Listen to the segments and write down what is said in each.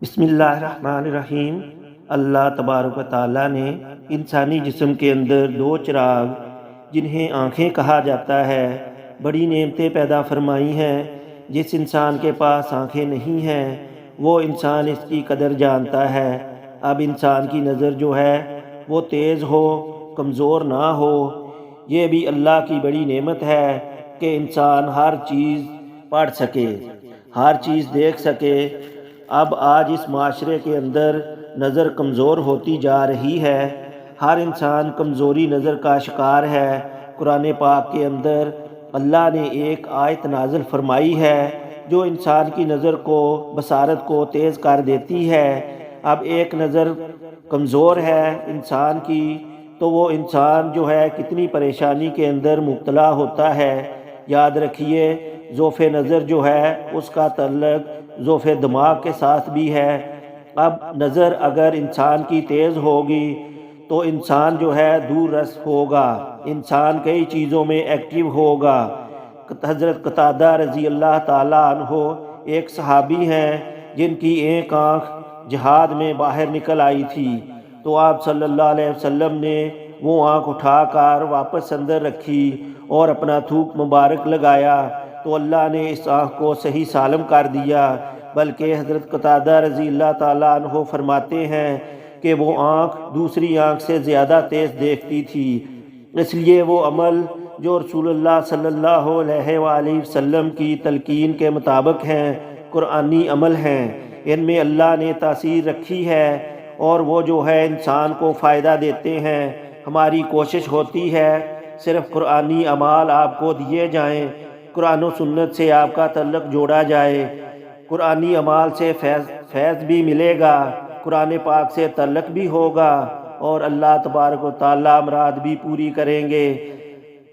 بسم اللہ الرحمن الرحیم۔ اللہ تبارک و تعالیٰ نے انسانی جسم کے اندر دو چراغ جنہیں آنکھیں کہا جاتا ہے بڑی نعمتیں پیدا فرمائی ہیں۔ جس انسان کے پاس آنکھیں نہیں ہیں وہ انسان اس کی قدر جانتا ہے۔ اب انسان کی نظر جو ہے وہ تیز ہو، کمزور نہ ہو، یہ بھی اللہ کی بڑی نعمت ہے کہ انسان ہر چیز پڑھ سکے، ہر چیز دیکھ سکے۔ اب آج اس معاشرے کے اندر نظر کمزور ہوتی جا رہی ہے، ہر انسان کمزوری نظر کا شکار ہے۔ قرآن پاک کے اندر اللہ نے ایک آیت نازل فرمائی ہے جو انسان کی نظر کو، بصارت کو تیز کر دیتی ہے۔ اب ایک نظر کمزور ہے انسان کی تو وہ انسان جو ہے کتنی پریشانی کے اندر مبتلا ہوتا ہے۔ یاد رکھیے ضعف نظر جو ہے اس کا تعلق ضعف دماغ کے ساتھ بھی ہے۔ اب نظر اگر انسان کی تیز ہوگی تو انسان جو ہے دور رس ہوگا، انسان کئی چیزوں میں ایکٹیو ہوگا۔ حضرت قتادہ رضی اللہ تعالیٰ عنہ ایک صحابی ہیں جن کی ایک آنکھ جہاد میں باہر نکل آئی تھی، تو آپ صلی اللہ علیہ وسلم نے وہ آنکھ اٹھا کر واپس اندر رکھی اور اپنا تھوک مبارک لگایا تو اللہ نے اس آنکھ کو صحیح سالم کر دیا۔ بلکہ حضرت قتادہ رضی اللہ تعالیٰ عنہ فرماتے ہیں کہ وہ آنکھ دوسری آنکھ سے زیادہ تیز دیکھتی تھی۔ اس لیے وہ عمل جو رسول اللہ صلی اللہ علیہ وآلہ وسلم کی تلقین کے مطابق ہیں، قرآنی عمل ہیں، ان میں اللہ نے تاثیر رکھی ہے اور وہ جو ہے انسان کو فائدہ دیتے ہیں۔ ہماری کوشش ہوتی ہے صرف قرآنی اعمال آپ کو دیے جائیں، قرآن و سنت سے آپ کا تعلق جوڑا جائے، قرآنی اعمال سے فیض بھی ملے گا، قرآن پاک سے تعلق بھی ہوگا اور اللہ تبارک و تعالیٰ مراد بھی پوری کریں گے۔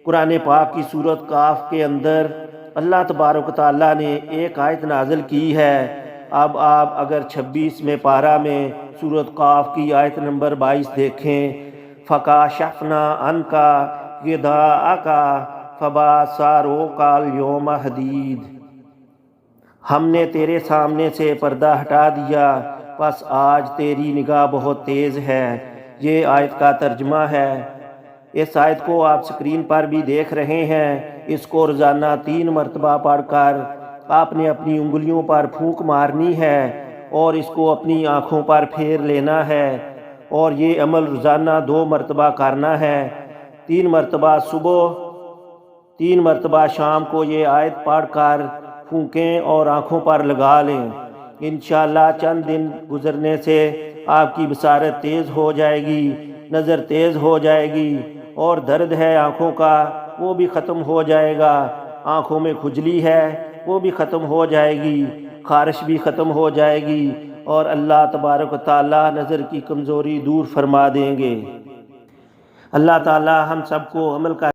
قرآن پاک کی سورۃ کاف کے اندر اللہ تبارک و تعالیٰ نے ایک آیت نازل کی ہے۔ اب آپ اگر 26 پارہ میں سورۃ کاف کی آیت نمبر 22 دیکھیں، فَكَاشَفْنَا عَنْكَ غِطَاءَكَ فَبَصَرُكَ الْيَوْمَ حَدِيدٌ، ہم نے تیرے سامنے سے پردہ ہٹا دیا، پس آج تیری نگاہ بہت تیز ہے۔ یہ آیت کا ترجمہ ہے۔ اس آیت کو آپ سکرین پر بھی دیکھ رہے ہیں۔ اس کو روزانہ 3 مرتبہ پڑھ کر آپ نے اپنی انگلیوں پر پھونک مارنی ہے اور اس کو اپنی آنکھوں پر پھیر لینا ہے، اور یہ عمل روزانہ 2 مرتبہ کرنا ہے۔ 3 مرتبہ صبح، 3 مرتبہ شام کو یہ آیت پڑھ کر پھونکیں اور آنکھوں پر لگا لیں۔ انشاءاللہ چند دن گزرنے سے آپ کی بصارت تیز ہو جائے گی، نظر تیز ہو جائے گی، اور درد ہے آنکھوں کا وہ بھی ختم ہو جائے گا، آنکھوں میں کھجلی ہے وہ بھی ختم ہو جائے گی، خارش بھی ختم ہو جائے گی، اور اللہ تبارک و تعالیٰ نظر کی کمزوری دور فرما دیں گے۔ اللہ تعالیٰ ہم سب کو عمل کا